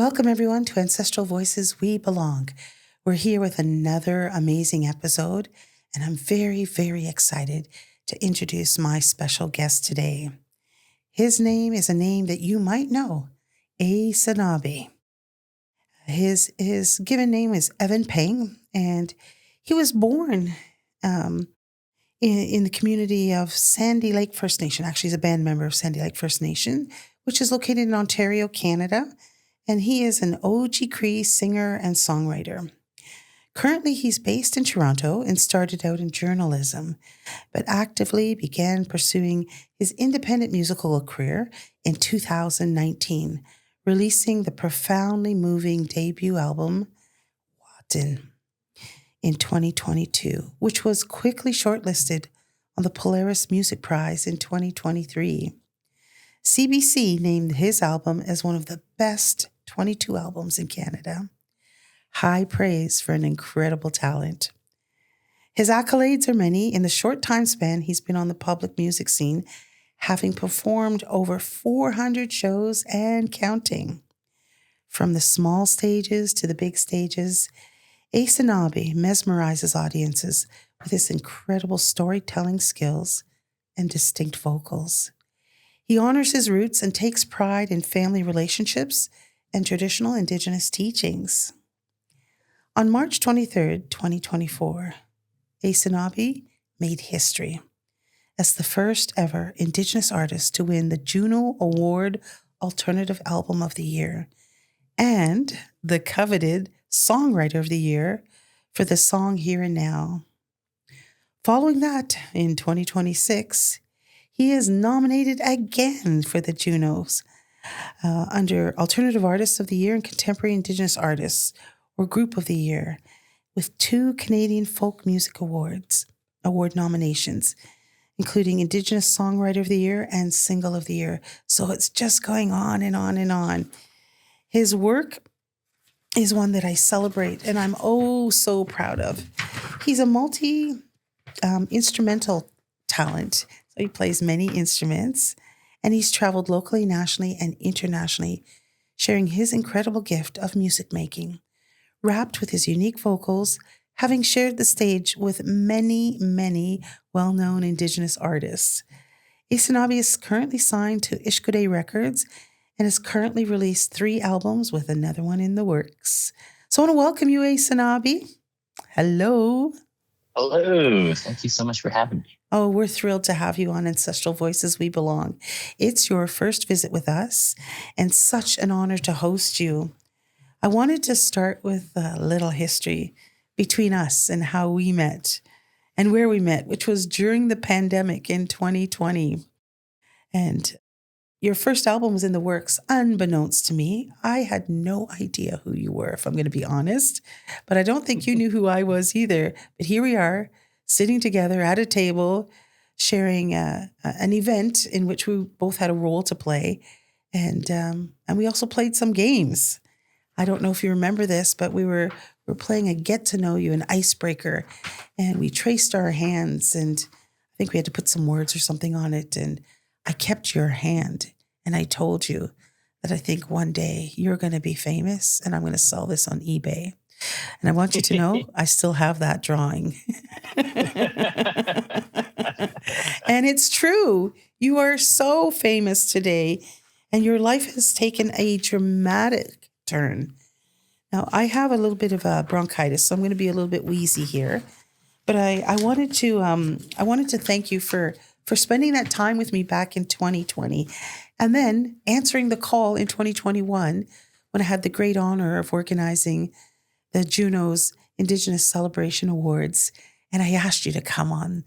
Welcome, everyone, to Ancestral Voices, We Belong. We're here with another amazing episode, and I'm very, very excited to introduce my special guest today. His name is a name that you might know, Aysanabee. His given name is Evan Peng, and he was born in the community of Sandy Lake First Nation. Actually, he's a band member of Sandy Lake First Nation, which is located in Ontario, Canada. And he is an Oji-Cree singer and songwriter. Currently, he's based in Toronto and started out in journalism, but actively began pursuing his independent musical career in 2019, releasing the profoundly moving debut album, Watin, in 2022, which was quickly shortlisted on the Polaris Music Prize in 2023. CBC named his album as one of the best 22 albums in Canada. High praise for an incredible talent. His accolades are many. In the short time span he's been on the public music scene, having performed over 400 shows and counting. From the small stages to the big stages, Aysanabee mesmerizes audiences with his incredible storytelling skills and distinct vocals. He honors his roots and takes pride in family relationships and traditional Indigenous teachings. On March 23rd, 2024, Aysanabee made history as the first ever Indigenous artist to win the Juno Award Alternative Album of the Year and the coveted Songwriter of the Year for the song Here and Now. Following that, in 2026, he is nominated again for the Junos under Alternative Artist of the Year and Contemporary Indigenous Artists or Group of the Year, with 2 Canadian Folk Music Award nominations, including Indigenous Songwriter of the Year and Single of the Year. So it's just going on and on and on. His work is one that I celebrate and I'm so proud of. He's a multi-instrumental talent. So he plays many instruments, and he's traveled locally, nationally, and internationally, sharing his incredible gift of music making, wrapped with his unique vocals, having shared the stage with many, many well-known Indigenous artists. Aysanabee is currently signed to Ishkode Records and has currently released 3 albums with another one in the works. So I want to welcome you, Aysanabee. Hello. Hello. Thank you so much for having me. Oh, we're thrilled to have you on Ancestral Voices, We Belong. It's your first visit with us and such an honor to host you. I wanted to start with a little history between us and how we met and where we met, which was during the pandemic in 2020. And your first album was in the works, unbeknownst to me. I had no idea who you were, if I'm going to be honest, but I don't think you knew who I was either. But here we are, sitting together at a table, sharing an event in which we both had a role to play. And we also played some games. I don't know if you remember this, but we were playing a get to know you, an icebreaker, and we traced our hands, and I think we had to put some words or something on it. And I kept your hand, and I told you that I think one day you're going to be famous, and I'm going to sell this on eBay. And I want you to know I still have that drawing. And it's true. You are so famous today, and your life has taken a dramatic turn. Now, I have a little bit of bronchitis, so I'm going to be a little bit wheezy here. But I wanted to thank you for spending that time with me back in 2020, and then answering the call in 2021 when I had the great honor of organizing the Juno's Indigenous Celebration Awards, and I asked you to come on.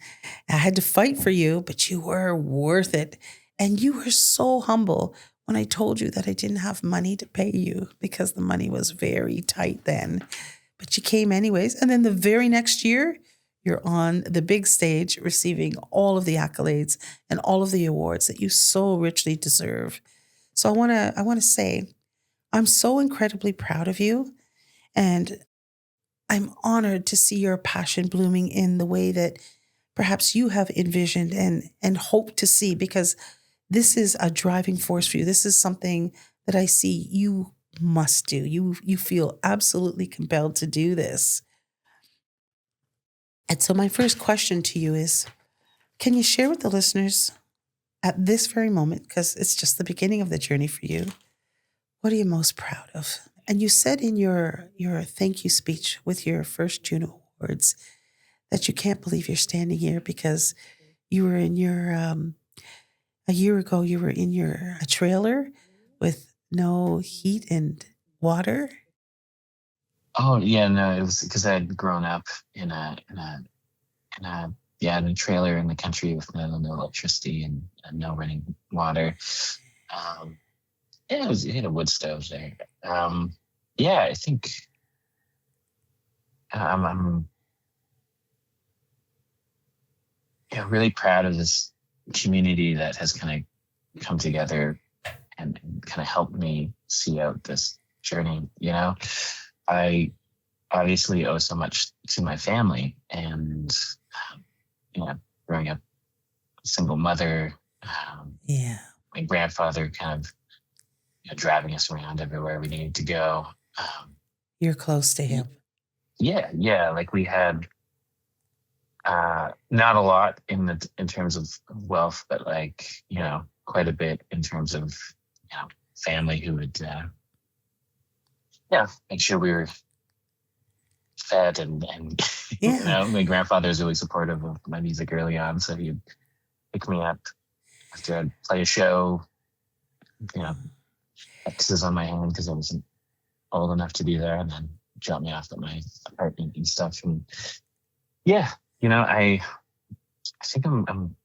I had to fight for you, but you were worth it. And you were so humble when I told you that I didn't have money to pay you because the money was very tight then. But you came anyways. And then the very next year, you're on the big stage receiving all of the accolades and all of the awards that you so richly deserve. So I want to say I'm so incredibly proud of you. And I'm honored to see your passion blooming in the way that perhaps you have envisioned and hope to see, because this is a driving force for you. This is something that I see you must do. You feel absolutely compelled to do this. And so my first question to you is, can you share with the listeners at this very moment, because it's just the beginning of the journey for you, what are you most proud of? And you said in your thank you speech with your first Juno Awards that you can't believe you're standing here because you were in your, a year ago, you were in a trailer with no heat and water. Oh yeah, no, it was because I had grown up in a trailer in the country with no electricity and no running water. Um, yeah, it had a wood stove there. Yeah, I think I'm really proud of this community that has kind of come together and kind of helped me see out this journey. I obviously owe so much to my family, and growing up a single mother, Yeah. my grandfather kind of driving us around everywhere we needed to go. You're close to him. Yeah, like we had not a lot in terms of wealth, but like quite a bit in terms of family who would make sure we were fed and Yeah. my grandfather was really supportive of my music early on, so he'd pick me up after I'd play a show, X's on my hand because I wasn't old enough to be there, and then drop me off at my apartment and stuff. And I think I'm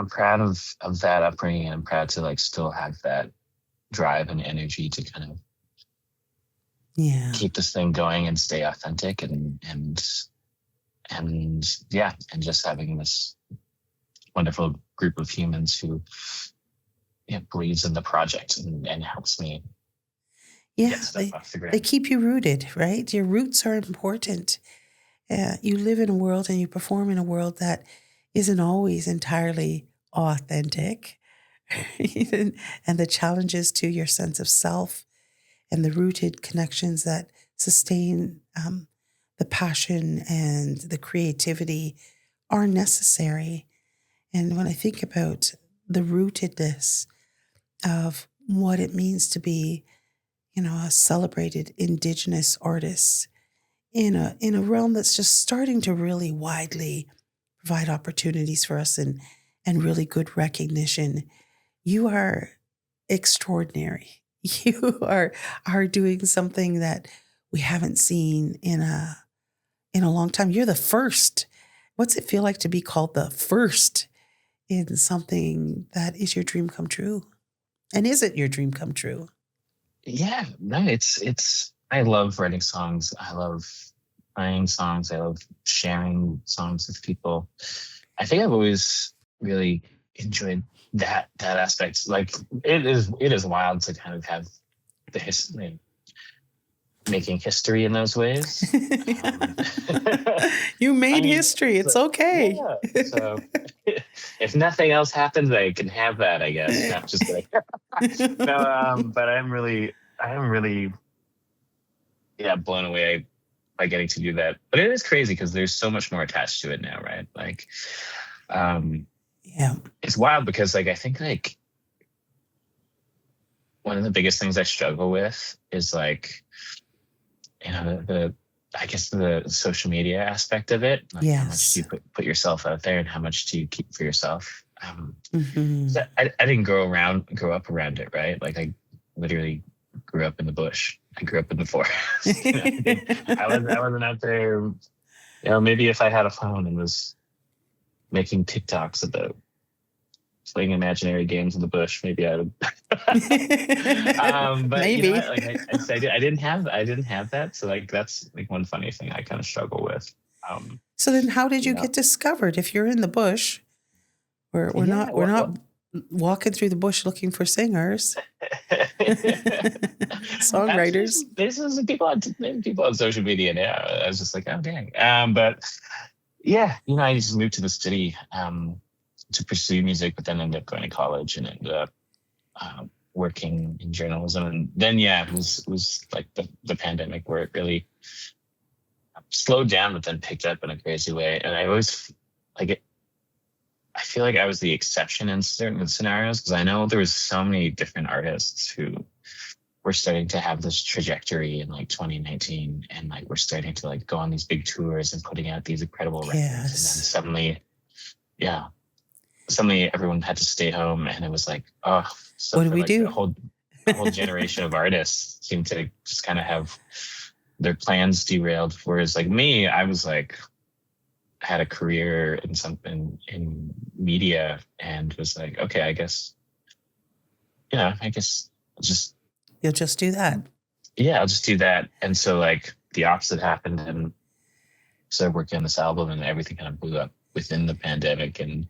proud of that upbringing, and I'm proud to like still have that drive and energy to kind of keep this thing going and stay authentic and just having this wonderful group of humans who believes in the project and helps me get stuff off the ground. They keep you rooted, right? Your roots are important. You live in a world and you perform in a world that isn't always entirely authentic. And the challenges to your sense of self and the rooted connections that sustain the passion and the creativity are necessary. And when I think about the rootedness of what it means to be, a celebrated Indigenous artist in a realm that's just starting to really widely provide opportunities for us and really good recognition, you are extraordinary. You are doing something that we haven't seen in a long time. You're the first. What's it feel like to be called the first in something that is your dream come true? And is it your dream come true? Yeah, no, it's I love writing songs. I love playing songs. I love sharing songs with people. I think I've always really enjoyed that aspect. Like it is wild to kind of have the history, making history in those ways. You made history. It's okay. Yeah, so if nothing else happens, I can have that, I guess. Not just like no, but I'm really blown away by getting to do that. But it is crazy because there's so much more attached to it now, right? Like it's wild because like I think like one of the biggest things I struggle with is like the social media aspect of it. Like how much do you put yourself out there and how much do you keep for yourself? So I didn't grow up around it, right? Like I literally grew up in the bush. I grew up in the forest. I wasn't out there. Maybe if I had a phone and was making TikToks about playing imaginary games in the bush, maybe I would. But maybe. I didn't have that. So like that's like one funny thing I kind of struggle with. So then, how did you get discovered? If you're in the bush, we're not walking through the bush looking for singers, songwriters. This is people on social media now. I was just like, oh dang. But yeah, I just moved to the city to pursue music, but then ended up going to college and ended up working in journalism. And then, it was like the pandemic where it really slowed down, but then picked up in a crazy way. And I always like it. I feel like I was the exception in certain scenarios because I know there was so many different artists who were starting to have this trajectory in like 2019, and like we're starting to like go on these big tours and putting out these incredible records. And then suddenly everyone had to stay home, and it was like, oh, so what do we do? A whole generation of artists seemed to just kind of have their plans derailed. Whereas like me, I was like, had a career in something in media and was like, okay, I guess you'll just do that. Yeah, I'll just do that. And so like the opposite happened, and started working on this album, and everything kind of blew up within the pandemic. And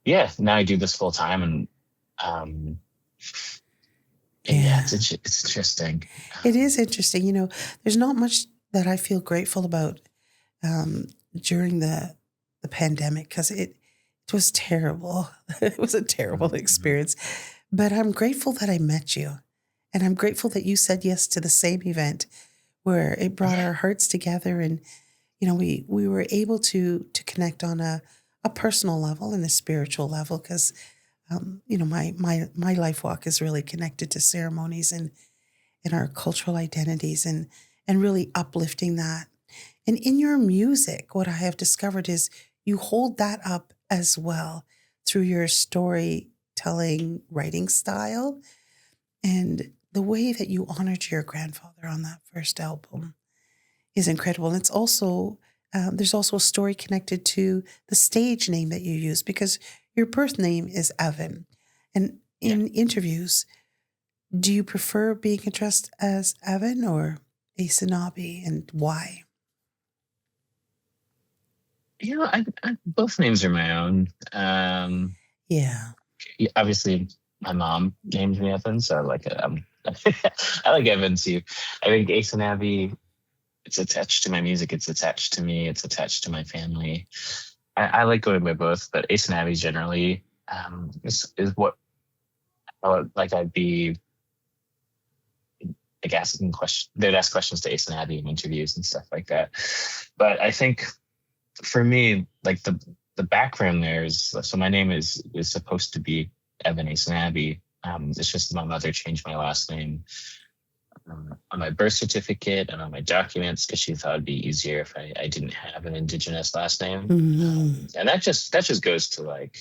now I do this full time, and it's interesting. It is interesting. You know, there's not much that I feel grateful about during the pandemic, because it was terrible. It was a terrible experience. But I'm grateful that I met you. And I'm grateful that you said yes to the same event where it brought our hearts together. And, you know, we were able to connect on a personal level and a spiritual level, because, you know, my life walk is really connected to ceremonies and our cultural identities and really uplifting that. And in your music, what I have discovered is you hold that up as well through your storytelling writing style. And the way that you honored your grandfather on that first album is incredible. And it's also, there's also a story connected to the stage name that you use, because your birth name is Evan. And in interviews, do you prefer being addressed as Evan or Aysanabee, and why? You know, I both names are my own. Obviously, my mom named me Evan, so I like it. I like Evan too. I think Aysanabee, it's attached to my music. It's attached to me. It's attached to my family. I like going by both, but Aysanabee generally is what I'd be like asking questions. They'd ask questions to Aysanabee in interviews and stuff like that. But I think for me, like the background there is, so my name is supposed to be Evan Aysanabee. It's just my mother changed my last name on my birth certificate and on my documents, because she thought it'd be easier if I didn't have an Indigenous last name. Mm-hmm. And that just goes to like,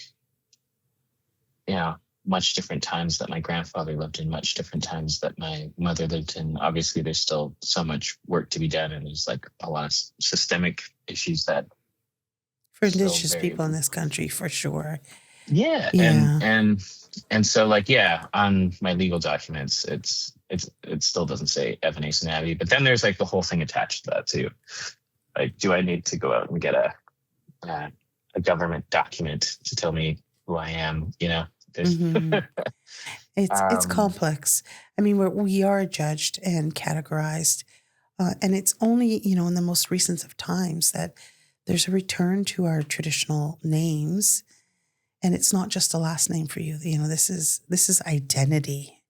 you know, much different times that my grandfather lived in, much different times that my mother lived in. Obviously, there's still so much work to be done, and there's like a lot of systemic issues that for Indigenous people in this country, for sure. Yeah. And so like, on my legal documents, it still doesn't say Evan Aysanabee, but then there's like the whole thing attached to that too. Like, do I need to go out and get a government document to tell me who I am? You know, mm-hmm. It's complex. I mean, we are judged and categorized, and it's only, you know, in the most recent of times that there's a return to our traditional names. And it's not just a last name for you. You know, this is identity.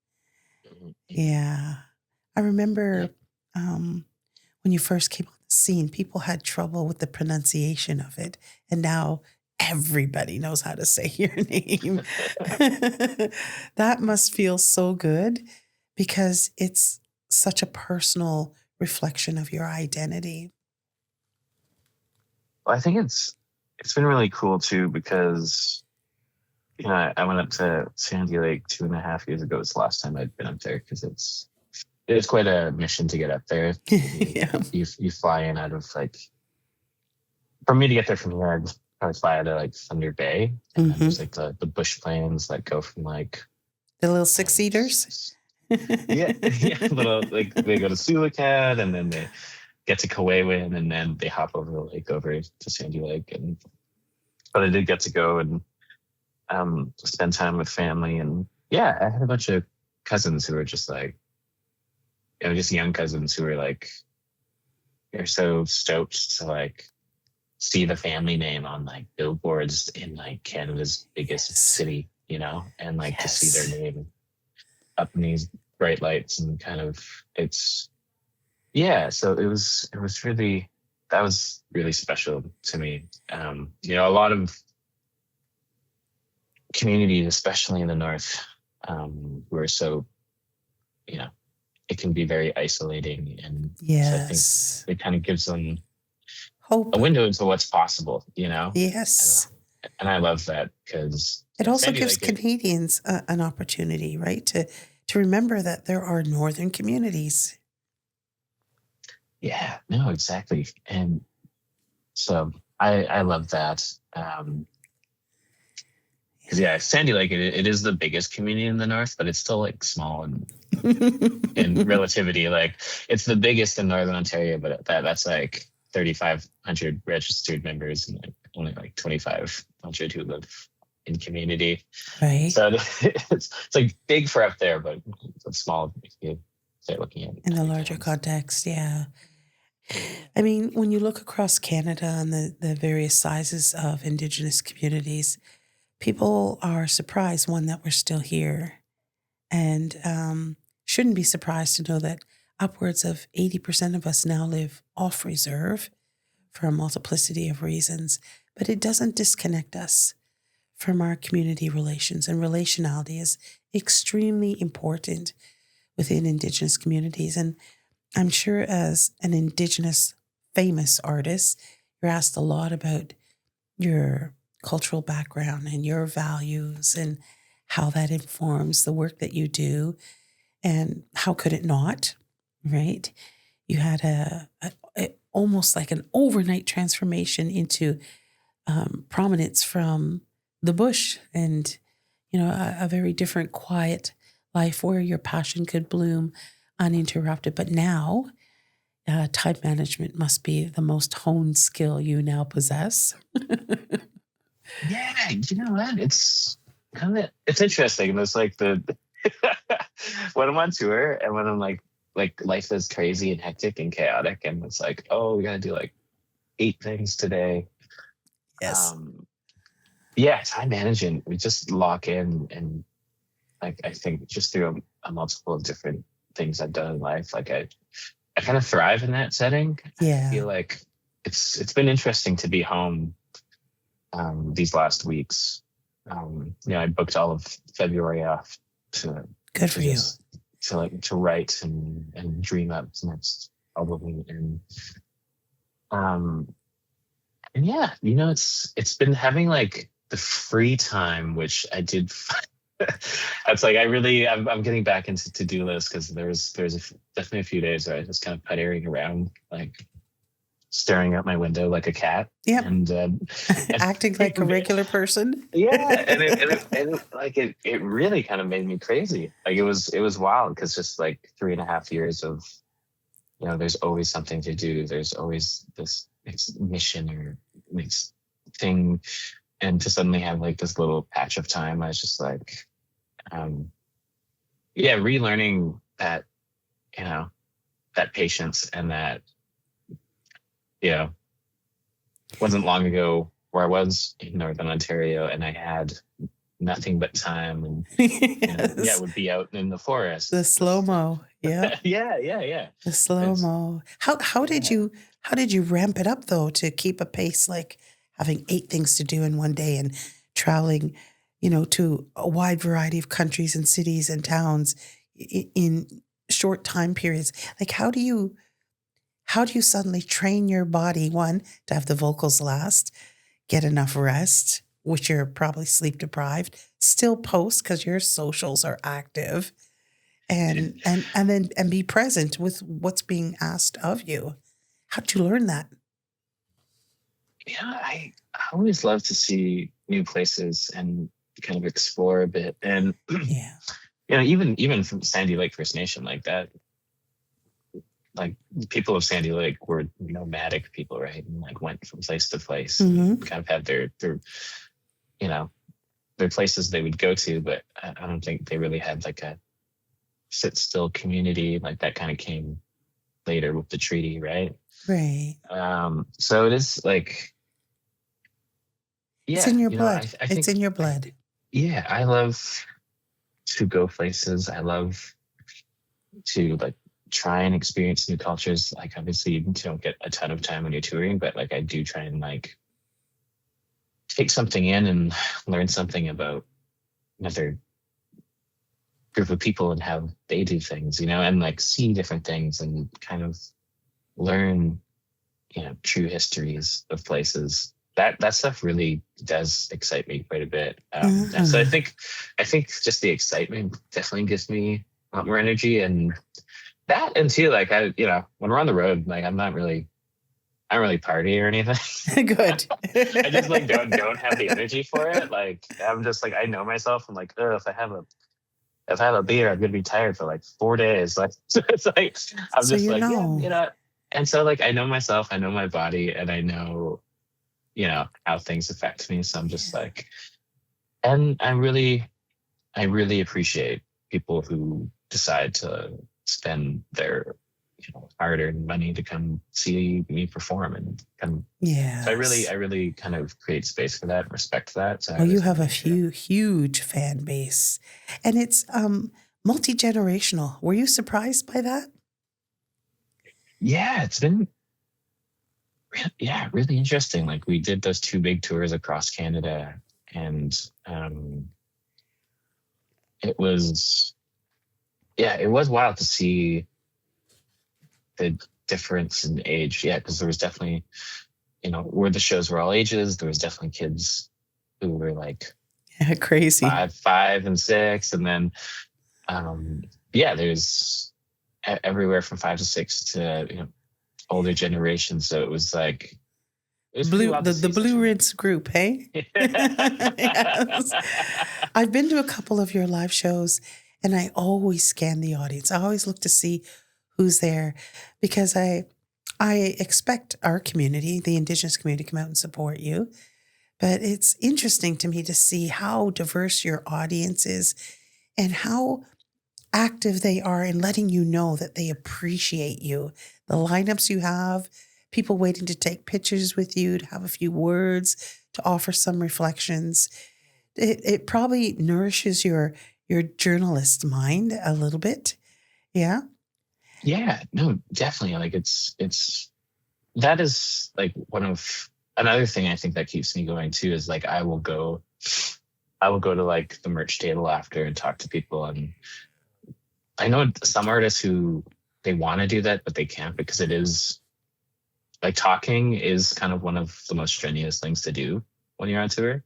Yeah. I remember when you first came on the scene, people had trouble with the pronunciation of it. And now everybody knows how to say your name. That must feel so good, because it's such a personal reflection of your identity. Well, I think it's been really cool too, because you know, I went up to Sandy Lake 2.5 years ago. It's the last time I'd been up there, because it's quite a mission to get up there. You fly in out of like, for me to get there from here, I'd probably fly out of like Thunder Bay, and then there's like the bush planes that go from like the little 6-seaters. Little, like they go to Sulacat, and then they get to Kauaiwan, and then they hop over the lake over to Sandy Lake. But I did get to go and spend time with family. And I had a bunch of cousins who were just like, you know, just young cousins who were like, they're so stoked to like see the family name on like billboards in like Canada's biggest city, you know, and like to see their name up in these bright lights and kind of so it was really, that was really special to me. A lot of communities, especially in the north, were so, it can be very isolating, and so I think Yes. it kind of gives them Hope. a window into what's possible, Yes. And I love that because It also gives Canadians an opportunity, right? To remember that there are northern communities. Yeah, no, exactly. And so I love that. Because Sandy Lake, it is the biggest community in the north, but it's still like small in relativity. Like it's the biggest in Northern Ontario, but that's like 3,500 registered members and like only like 2,500 who live in community. Right. So it's like big for up there, but it's small if you start looking at it in the larger context. Yeah. I mean, when you look across Canada and the various sizes of Indigenous communities, people are surprised, one, that we're still here, and shouldn't be surprised to know that upwards of 80% of us now live off reserve for a multiplicity of reasons. But it doesn't disconnect us from our community relations, and relationality is extremely important within Indigenous communities. And I'm sure as an Indigenous famous artist, you're asked a lot about your cultural background and your values and how that informs the work that you do. And how could it not, right? You had a almost like an overnight transformation into prominence from the bush, and a very different, quiet life where your passion could bloom uninterrupted. But now, time management must be the most honed skill you now possess. Yeah, you know what? It's interesting. It's like when I'm on tour and when I'm like life is crazy and hectic and chaotic, and it's like, oh, we gotta do like 8 things today. Yes. Time management. We just lock in, and like I think just through a multiple of different things I've done in life, like I kind of thrive in that setting. Yeah. I feel like it's been interesting to be home these last weeks. I booked all of February off to good for you to write and dream up the next album, and it's been having like the free time, which I did. It's like I'm getting back into to-do lists, because there's definitely a few days where I just kind of puttering around, like staring out my window like a cat. Yep. And acting like a regular person. Yeah, and it really kind of made me crazy. Like it was wild, because just like 3.5 years of, there's always something to do. There's always this next mission or next thing, and to suddenly have like this little patch of time, I was just like, relearning that, that patience, and that, wasn't long ago where I was in Northern Ontario, and I had nothing but time, and yes. would be out in the forest. The slow-mo. Yeah. yeah. The slow-mo. How did you ramp it up though to keep a pace, like having 8 things to do in one day and traveling, to a wide variety of countries and cities and towns in short time periods? Like how do you suddenly train your body, one, to have the vocals last, get enough rest, which you're probably sleep deprived, still post because your socials are active, and then be present with what's being asked of you? How'd you learn that? I always love to see new places and kind of explore a bit. And even from Sandy Lake First Nation, like that, like people of Sandy Lake were nomadic people, right? And like went from place to place, and kind of had their places they would go to, but I don't think they really had like a sit still community. Like that kind of came later with the treaty, right? Right. So it is like, it's in your blood. It's in your blood. I love to go places. I love to like try and experience new cultures. Like obviously you don't get a ton of time when you're touring, but like I do try and like take something in and learn something about another group of people and how they do things, and like see different things and kind of learn, true histories of places. That stuff really does excite me quite a bit. And so I Uh-huh. think just the excitement definitely gives me a lot more energy, and that, and too, like when we're on the road, like I don't really party or anything. Good. I just like don't have the energy for it. Like I'm just like I know myself. I'm like, oh, if I have a beer, I'm gonna be tired for like 4 days. Like it's like I'm So just you like, yeah, know. And so like I know myself, I know my body, and I know, how things affect me. So I'm just Yeah. like, and I really appreciate people who decide to spend their, hard-earned money to come see me perform and come. So I Yes. really kind of create space for that and respect that. So I Well, you always want have to a make sure. huge fan base, and it's multi-generational. Were you surprised by that? Yeah, it's been really interesting. Like we did those two big tours across Canada, and it was it was wild to see the difference in age. Yeah, because there was definitely, where the shows were all ages. There was definitely kids who were like Yeah, crazy. five and six, and then um, there's everywhere from 5 to 6 to older generations. So it was like it was pretty Blue wild to the see Blue such a. Rinse group, hey? Yes. I've been to a couple of your live shows, and I always scan the audience. I always look to see who's there, because I expect our community, the Indigenous community, to come out and support you. But it's interesting to me to see how diverse your audience is and how active they are in letting you know that they appreciate you. The lineups you have, people waiting to take pictures with you, to have a few words, to offer some reflections. It probably nourishes your journalist mind a little bit. Yeah. Yeah, no, definitely. Like it's that is like one of another thing I think that keeps me going too is like I will go to like the merch table after and talk to people. And I know some artists who they want to do that, but they can't because it is like talking is kind of one of the most strenuous things to do when you're on tour.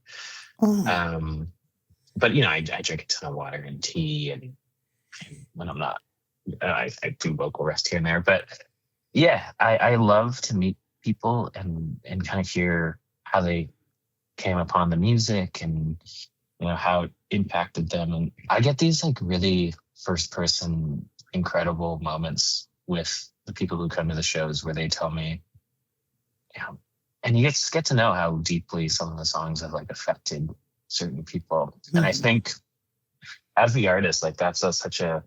Oh, Um, but I drink a ton of water and tea, and when I'm not, I do vocal rest here and there. But yeah, I love to meet people and kind of hear how they came upon the music and how it impacted them. And I get these like really first person incredible moments with the people who come to the shows where they tell me, and you just get to know how deeply some of the songs have like affected certain people. And I mhm. think as the artist, like that's such a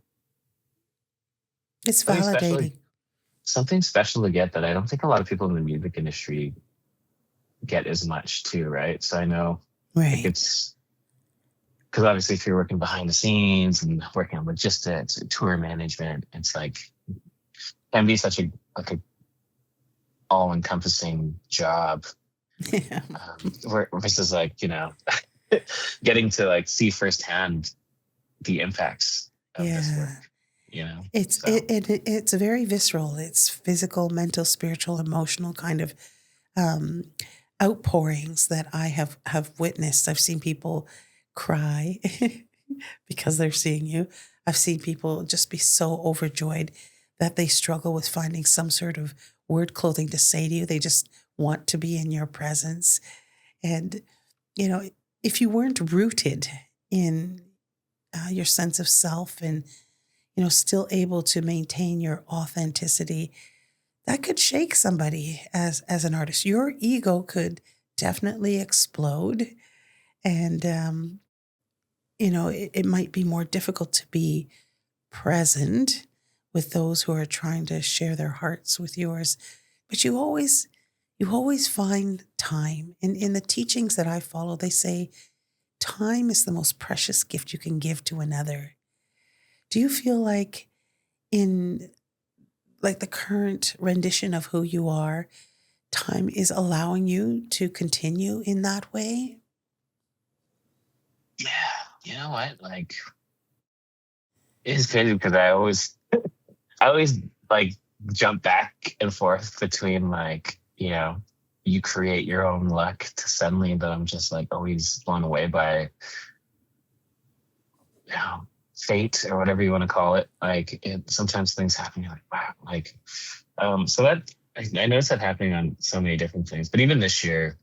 It's something special, validating. something special to get that I don't think a lot of people in the music industry get as much too, right? So I know like Right. it's because obviously if you're working behind the scenes and working on logistics and tour management, it's like can be such a like a all encompassing job. Yeah. Versus like getting to like see firsthand the impacts of this work, Yeah. So It's very visceral. It's physical, mental, spiritual, emotional kind of um, outpourings that I have witnessed. I've seen people cry because they're seeing you. I've seen people just be so overjoyed that they struggle with finding some sort of word clothing to say to you. They just want to be in your presence. And, you know, if you weren't rooted in your sense of self and, still able to maintain your authenticity, that could shake somebody as an artist. Your ego could definitely explode, and it might be more difficult to be present with those who are trying to share their hearts with yours. But you always find time. In the teachings that I follow, they say time is the most precious gift you can give to another. Do you feel like in like the current rendition of who you are, time is allowing you to continue in that way? Yeah, you know what? Like, it's crazy because I always like jump back and forth between like, you create your own luck to suddenly that I'm just like always blown away by, fate or whatever you want to call it. Like sometimes things happen, you're like, wow, like, so that I noticed that happening on so many different things, but even this year,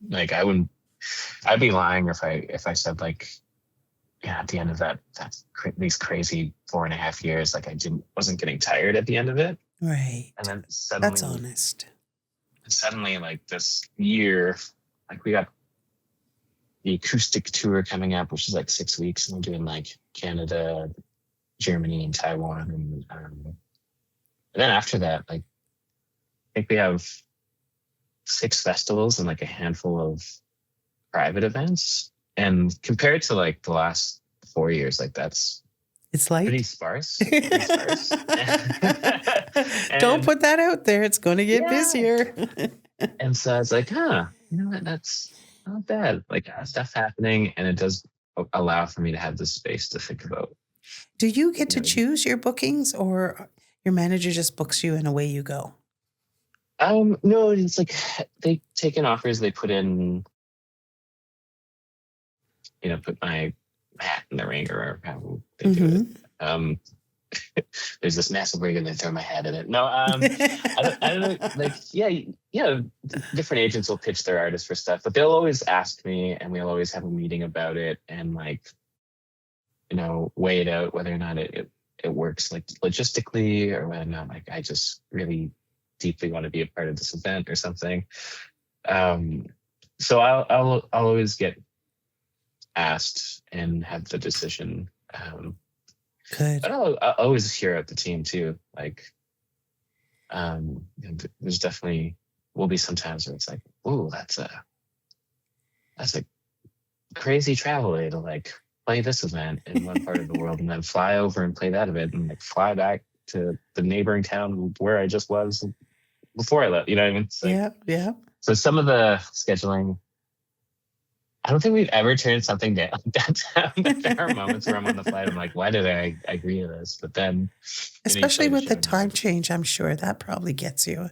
like I'd be lying if I said like, yeah, at the end of these crazy 4.5 years, like wasn't getting tired at the end of it. Right. And then That's honest. Suddenly like this year, like we got the acoustic tour coming up, which is like 6 weeks, and we're doing like Canada, Germany, and Taiwan. And then after that, like I think we have 6 festivals and like a handful of private events. And compared to like the last 4 years, like it's like pretty sparse. Pretty sparse. Don't put that out there. It's going to get busier. And so it's like, you know what? That's not bad. Like stuff happening, and it does allow for me to have the space to think about. Do you get to choose your bookings, or your manager just books you and away you go? No, it's like they take in offers, they put in, put my hat in the ring or how they do it. There's this massive ring and they throw my hat in it. No, I don't know. Like, different agents will pitch their artists for stuff, but they'll always ask me, and we'll always have a meeting about it and like, weigh it out whether or not it works like logistically, or whether or not like I just really deeply want to be a part of this event or something. So I'll always get asked and have the decision. Good. But I'll always hear out the team too. Like, there's definitely will be some times where it's like, "Ooh, that's a crazy travel day to like play this event in one part of the world, and then fly over and play that event, and like fly back to the neighboring town where I just was before I left." You know what I mean? It's like, yeah. So some of the scheduling, I don't think we've ever turned something down. There are moments where I'm on the flight, I'm like, why did I agree to this? But then, especially with the time change, I'm sure that probably gets you.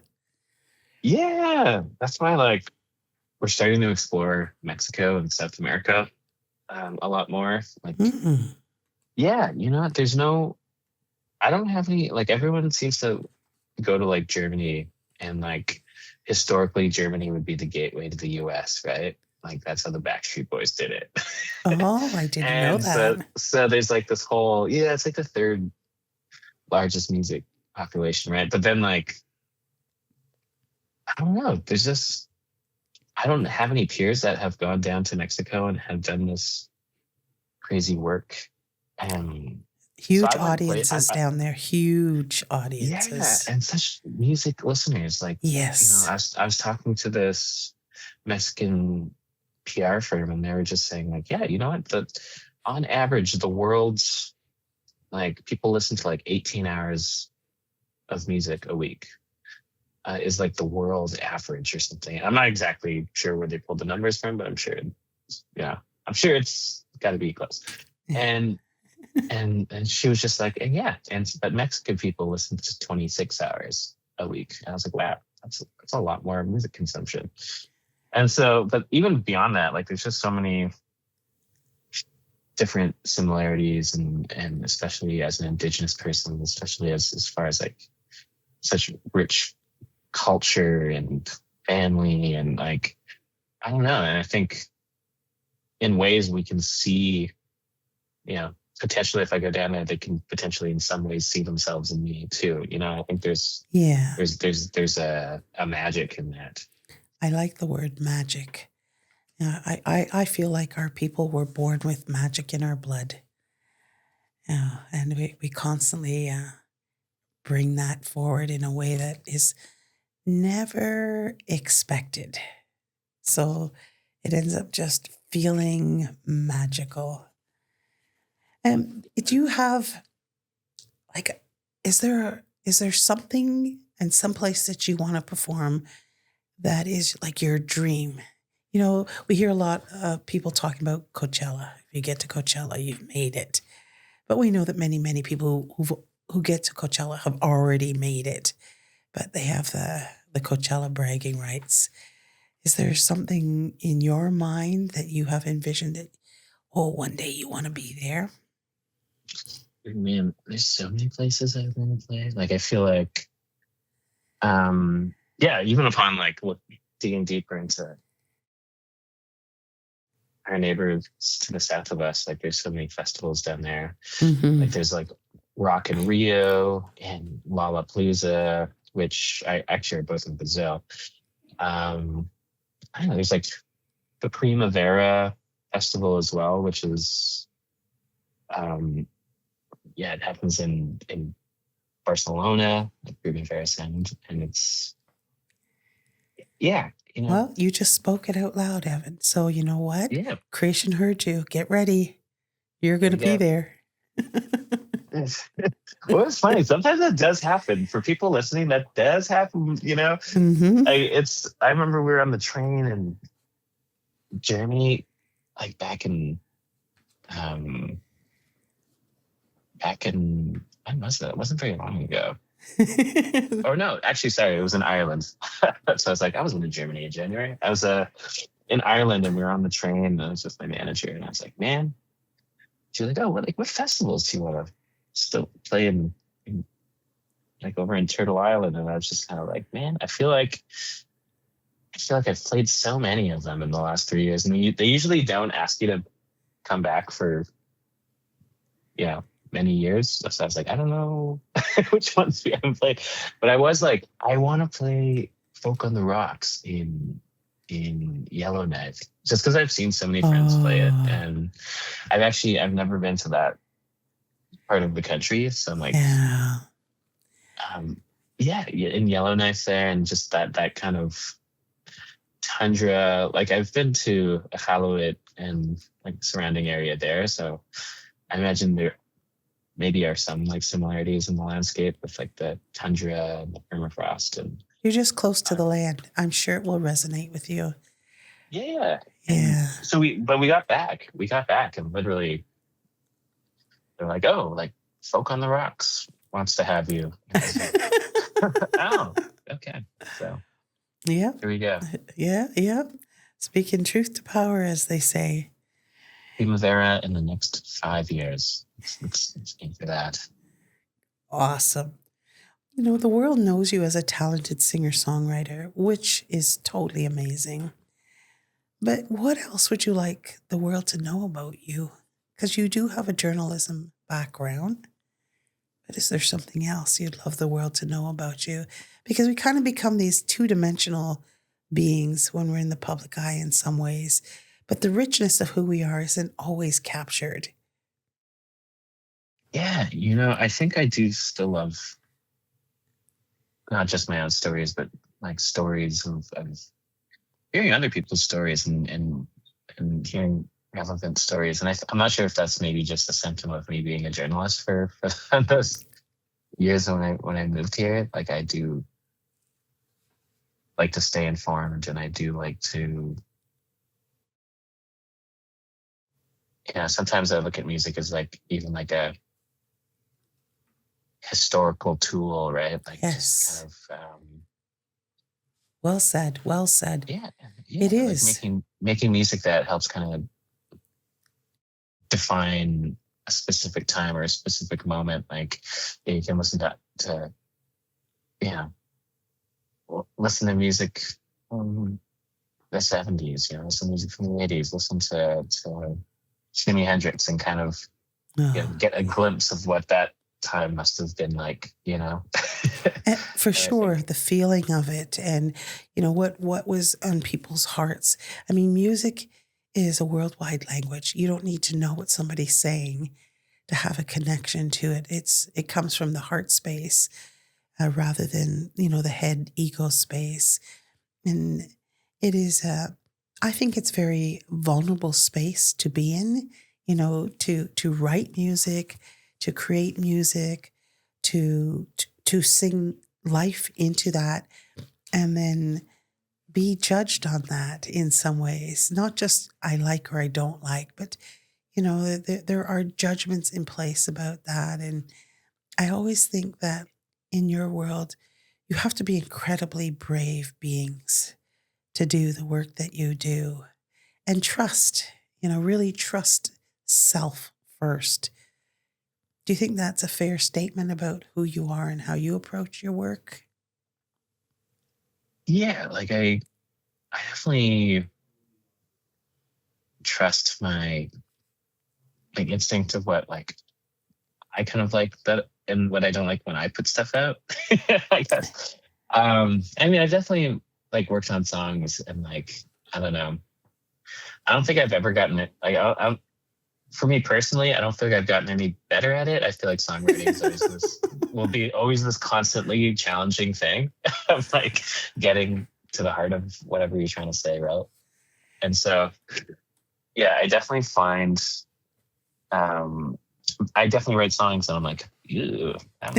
Yeah, that's why like we're starting to explore Mexico and South America a lot more. Like, yeah, I don't have any, like everyone seems to go to like Germany, and like historically Germany would be the gateway to the US, right? Like that's how the Backstreet Boys did it. Oh, I didn't know that. So there's like this whole, it's like the third largest music population, right? But then like, I don't know, I don't have any peers that have gone down to Mexico and have done this crazy work. Huge audiences down there, huge audiences. Yeah, and such music listeners. Like, yes. I was talking to this Mexican PR firm, and they were just saying like, yeah, you know what? On average, the world's like people listen to like 18 hours of music a week is like the world's average or something. I'm not exactly sure where they pulled the numbers from, but I'm sure it's got to be close. And she was just like, but Mexican people listen to 26 hours a week. And I was like, wow, that's a lot more music consumption. And so, but even beyond that, like there's just so many different similarities, and especially as an Indigenous person, especially as far as like such rich culture and family, and like, I don't know. And I think in ways we can see, potentially if I go down there, they can potentially in some ways see themselves in me too. I think there's a magic in that. I like the word magic. I feel like our people were born with magic in our blood. And we constantly bring that forward in a way that is never expected. So it ends up just feeling magical. Do you have, like, is there something and some place that you want to perform that is like your dream? You know, we hear a lot of people talking about Coachella. If you get to Coachella, you've made it. But we know that many, many people who get to Coachella have already made it, but they have the Coachella bragging rights. Is there something in your mind that you have envisioned that, oh, one day you want to be there? Man, there's so many places I want to play. Like, I feel like, yeah, even upon like digging deeper into our neighbors to the south of us, like there's so many festivals down there. Mm-hmm. Like there's like Rock in Rio and Lollapalooza, which I actually are both in Brazil. I don't know, there's like the Primavera Festival as well, which is yeah, it happens in Barcelona, the Primavera Sound, and it's yeah, you know. Well, you just spoke it out loud, Evan. So you know what? Yeah. Creation heard you. Get ready. You're going to be there. Well, it's funny. Sometimes that does happen. For people listening, that does happen, you know. Mm-hmm. I remember we were on the train in Germany, like back in when was that? It wasn't very long ago. Or no, actually, sorry, it was in Ireland. So I was like, I was in Germany in January. I was in Ireland, and we were on the train, and I was with my manager, and I was like, man, she's like, oh, what festivals do you want to still play in like over in Turtle Island? And I was just kind of like, man, I feel like I've played so many of them in the last 3 years, and they usually don't ask you to come back for, you know, many years. So I was like, I don't know which ones we haven't played, but I was like, I want to play Folk on the Rocks in Yellowknife, just because I've seen so many friends play it, and I've never been to that part of the country, so I'm like, yeah, in Yellowknife there, and just that kind of tundra. Like I've been to Iqaluit and like surrounding area there, so I imagine there maybe are some like similarities in the landscape with like the tundra and the permafrost. And you're just close to the land. I'm sure it will resonate with you. Yeah. Yeah. And so we got back. We got back, and literally they're like, oh, like Folk on the Rocks wants to have you. Oh, okay. So yeah. Here we go. Yeah. Speaking truth to power, as they say. Primavera in the next 5 years. Let's aim for that. Awesome. You know, the world knows you as a talented singer-songwriter, which is totally amazing. But what else would you like the world to know about you? Because you do have a journalism background. But is there something else you'd love the world to know about you? Because we kind of become these two-dimensional beings when we're in the public eye in some ways. But the richness of who we are isn't always captured. Yeah, you know, I think I do still love not just my own stories, but like stories of hearing other people's stories and hearing relevant stories. And I'm not sure if that's maybe just a symptom of me being a journalist for those years when I moved here. Like I do like to stay informed, and I do like to, you know, sometimes I look at music as like even like a historical tool, right? Like Yes. just kind of well said. Yeah, it is. Like making music that helps kind of define a specific time or a specific moment. Like you can listen to listen to music from the 70s, you know, listen to music from the 80s, listen to Jimi Hendrix, and kind of get a glimpse of what that time must have been like, you know. For sure, the feeling of it, and you know what was on people's hearts. I mean, music is a worldwide language. You don't need to know what somebody's saying to have a connection to it. It comes from the heart space rather than, you know, the head ego space. And it is I think it's very vulnerable space to be in, you know, to write music, to create music, to sing life into that, and then be judged on that in some ways. Not just I like or I don't like, but you know, there are judgments in place about that. And I always think that in your world, you have to be incredibly brave beings to do the work that you do and trust, you know, really trust self first. Do you think that's a fair statement about who you are and how you approach your work? Yeah, like I definitely trust my like instinct of what like I kind of like that and what I don't like when I put stuff out. I guess. I mean, I definitely like worked on songs and like I don't know. I don't think I've ever gotten it. Like, for me personally, I don't think I've gotten any better at it. I feel like songwriting is always this will be always this constantly challenging thing of like getting to the heart of whatever you're trying to say, right? And so, yeah, I definitely find um, I definitely write songs and I'm like, ew, that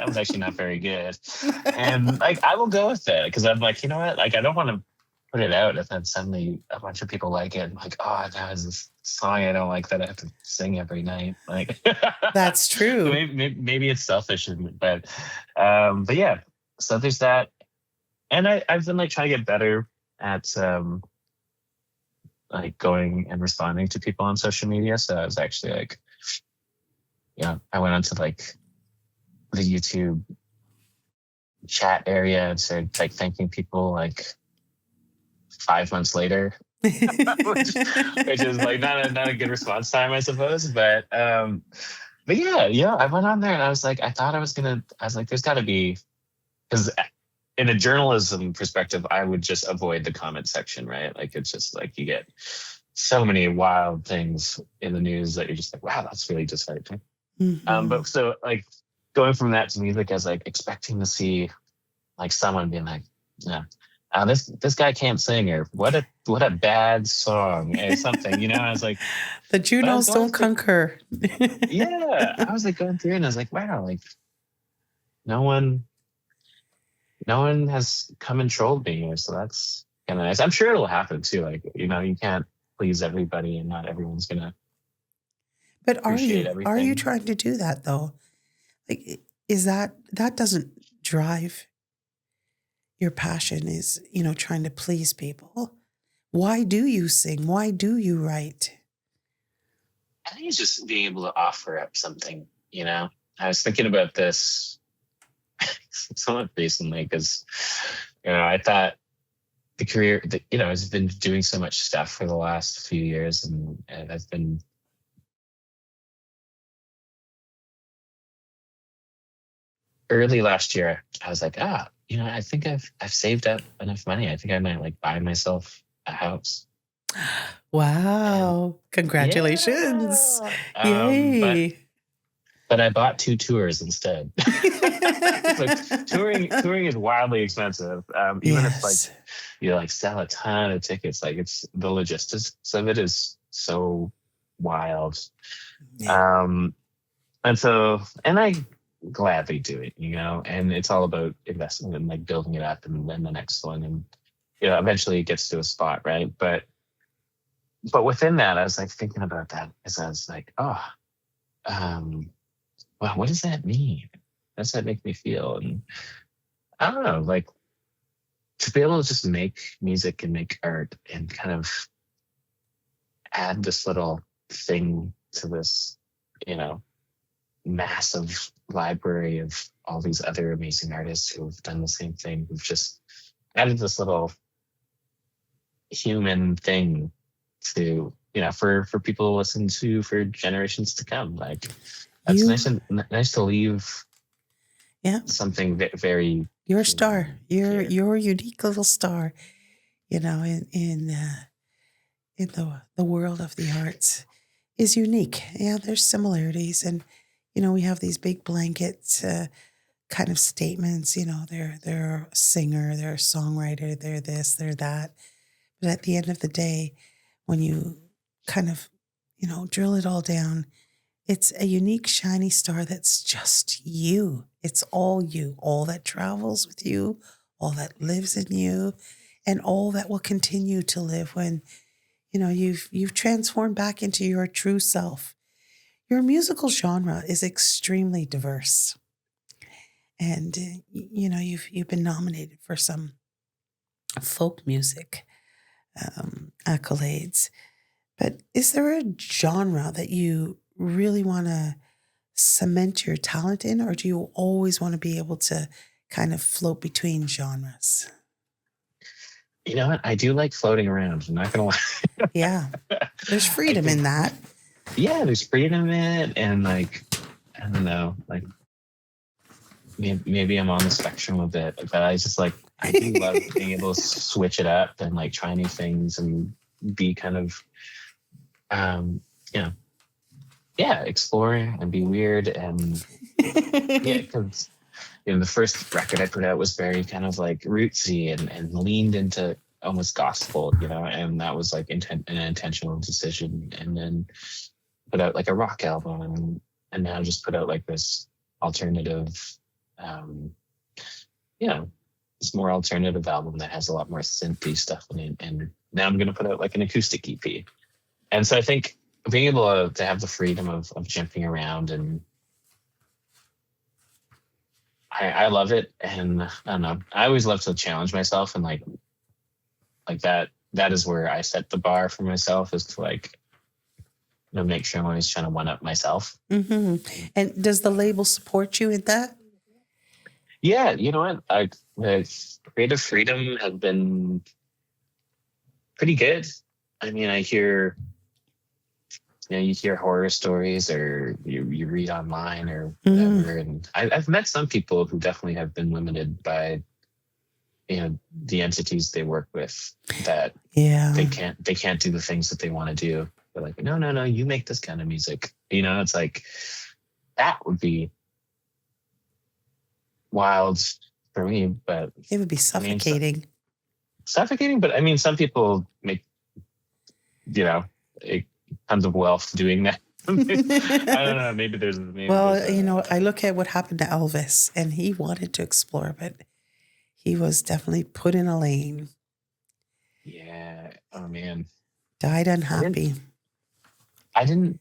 was actually not very good. And like I will go with it because I'm like, you know what? Like I don't want to put it out and then suddenly a bunch of people like it. I'm like, oh, that was this song I don't like that I have to sing every night. Like That's so true. maybe it's selfish, but yeah. So there's that, and I've been like trying to get better at like going and responding to people on social media. So I was actually like, yeah, I went onto like the YouTube chat area and started like thanking people like 5 months later, which is like not a good response time, I suppose. But yeah, I went on there and I was like, I was like, there's got to be because in a journalism perspective, I would just avoid the comment section, right? Like it's just like you get so many wild things in the news that you're just like, wow, that's really disheartening. Mhm. But so like going from that to music as like expecting to see like someone being like, yeah, this guy can't sing or what a bad song or something, you know? I was like, The but I was Junos going don't through, concur. yeah, I was like going through and I was like, wow, like no one, no one has come and trolled me here, so that's kind of nice. I'm sure it'll happen too. Like you know, you can't please everybody, and not everyone's gonna But are appreciate you? Are you everything. trying to do that though? Like, is that doesn't drive your passion? Is, you know, trying to please people? Why do you sing? Why do you write? I think it's just being able to offer up something. You know, I was thinking about this somewhat recently because you know I thought the career that you know I've been doing so much stuff for the last few years, and I've been early last year. I was like, you know, I think I've saved up enough money. I think I might like buy myself a house. And Wow! Congratulations! yeah, Yay! but I bought two tours instead. So touring is wildly expensive. Even if like Yes. you like sell a ton of tickets, like it's the logistics of it is so wild. Yeah. Um, and I gladly do it, you know. And it's all about investment and like building it up, and then the next one, and you know, eventually it gets to a spot, right? But within that, I was like thinking about that as I was like, um, well, what does that mean? How does that make me feel? And I don't know, like to be able to just make music and make art and kind of add this little thing to this, you know, massive library of all these other amazing artists who've done the same thing, who've just added this little human thing to, you know, for people to listen to for generations to come. Like that's You, nice to leave yeah, something very you're a star. human You're here. you're a unique little star, you know, in the world of the arts is unique. Yeah, there's similarities, and you know, we have these big blanket kind of statements. You know, they're a singer, they're a songwriter, they're this, they're that. But at the end of the day, when you kind of, drill it all down, it's a unique, shiny star that's just you. It's all you, all that travels with you, all that lives in you, and all that will continue to live when, you've transformed back into your true self. Your musical genre is extremely diverse. And, you've been nominated for some folk music accolades. But is there a genre that you really want to cement your talent in, or do you always want to be able to kind of float between genres? You know what? I do like floating around. I'm not going to lie. Yeah. There's freedom in that. Yeah, there's freedom in it. And like, I don't know, like maybe I'm on the spectrum a bit, but I do love being able to switch it up and like try new things and be kind of, exploring and be weird. And yeah, because the first record I put out was very kind of like rootsy and leaned into almost gospel, and that was like an intentional decision. And then put out like a rock album, and now just put out like this alternative, this more alternative album that has a lot more synthy stuff in it. And now I'm going to put out like an acoustic EP. And so I think being able to have the freedom of jumping around, and I love it. And I don't know, I always love to challenge myself, and like that is where I set the bar for myself, is to like, make sure I'm always trying to one up myself. Mm-hmm. And does the label support you in that? Yeah, you know what? The creative freedom has been pretty good. I mean, I hear, you hear horror stories, or you read online or whatever. And I've met some people who definitely have been limited by, the entities they work with, that they can't do the things that they want to do. They're like, no, you make this kind of music. It's like, that would be wild for me, but it would be suffocating. Suffocating, but I mean, some people make, tons of wealth doing that. I don't know. Maybe there's. I look at what happened to Elvis, and he wanted to explore, but he was definitely put in a lane. Yeah. Oh man. Died unhappy. I didn't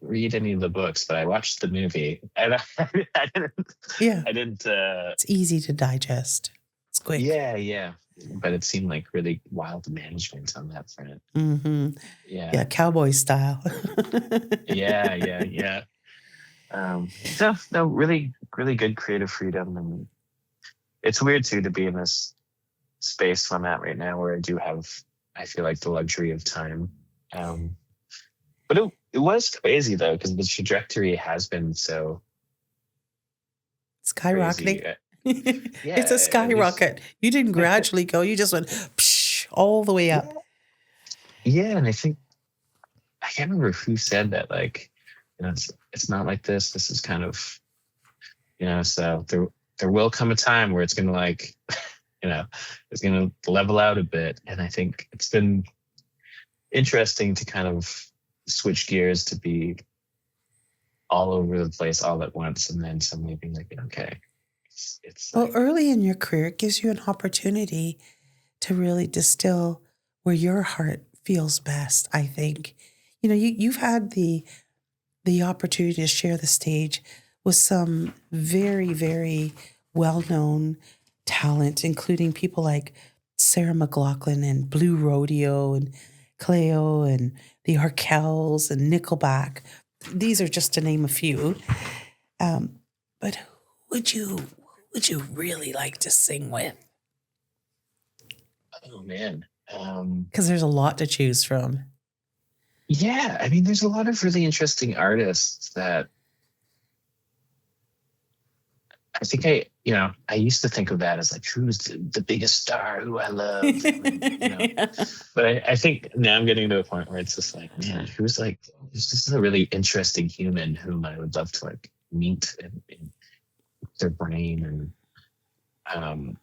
read any of the books, but I watched the movie, and I didn't. Yeah. I didn't. It's easy to digest. It's quick. Yeah. But it seemed like really wild management on that front. Mm-hmm. Yeah, cowboy style. Yeah. So no, really, really good creative freedom, and it's weird too to be in this space I'm at right now, where I feel like the luxury of time. But it was crazy though, because the trajectory has been so skyrocketing. Crazy. Yeah, it's a skyrocket. You didn't gradually go. You just went psh, all the way up. Yeah, and I think I can't remember who said that. Like, it's not like this. This is kind of, so there will come a time where it's going to like, it's going to level out a bit. And I think it's been interesting to kind of switch gears to be all over the place all at once, and then suddenly being like, okay. It's well, early in your career, it gives you an opportunity to really distill where your heart feels best, I think. You've had the opportunity to share the stage with some very, very well-known talent, including people like Sarah McLachlan and Blue Rodeo and Cleo and the Arkells and Nickelback. These are just to name a few. But who would you really like to sing with? Oh man, because there's a lot to choose from. Yeah, I mean, there's a lot of really interesting artists that I think I used to think of that as like, who's the biggest star who I love? But I think now I'm getting to a point where it's just like, man, who's like, this is a really interesting human whom I would love to like meet and their brain. And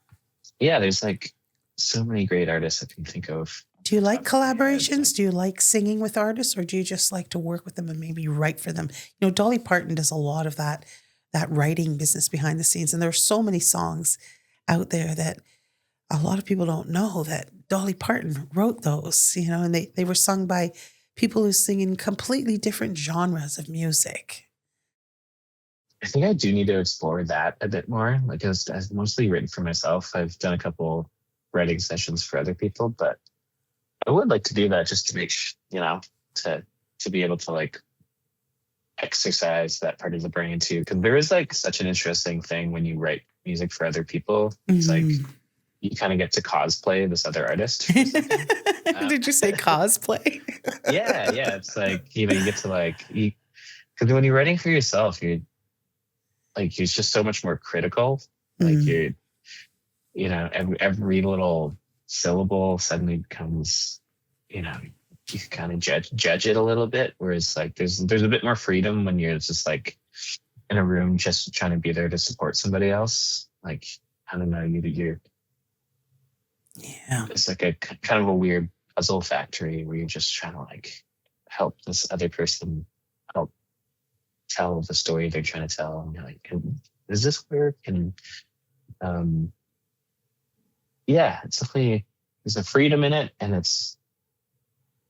there's like so many great artists I can think of. Do you like collaborations? Do you like singing with artists, or do you just like to work with them and maybe write for them? Dolly Parton does a lot of that writing business behind the scenes. And there are so many songs out there that a lot of people don't know that Dolly Parton wrote those, and they were sung by people who sing in completely different genres of music. I think I do need to explore that a bit more. Like, I've mostly written for myself. I've done a couple writing sessions for other people, but I would like to do that just to make, to be able to like exercise that part of the brain too. Because there is like such an interesting thing when you write music for other people. It's like you kind of get to cosplay this other artist. Did you say cosplay? Yeah. It's like, you get to like, because when you're writing for yourself, you're just so much more critical. Like every little syllable suddenly becomes, you can kind of judge it a little bit. Whereas like there's a bit more freedom when you're just like in a room just trying to be there to support somebody else. Like, I don't know, you're it's like a kind of a weird puzzle factory where you're just trying to like help this other person help tell the story they're trying to tell. And you're like, does this work? And it's definitely, there's a freedom in it, and it's,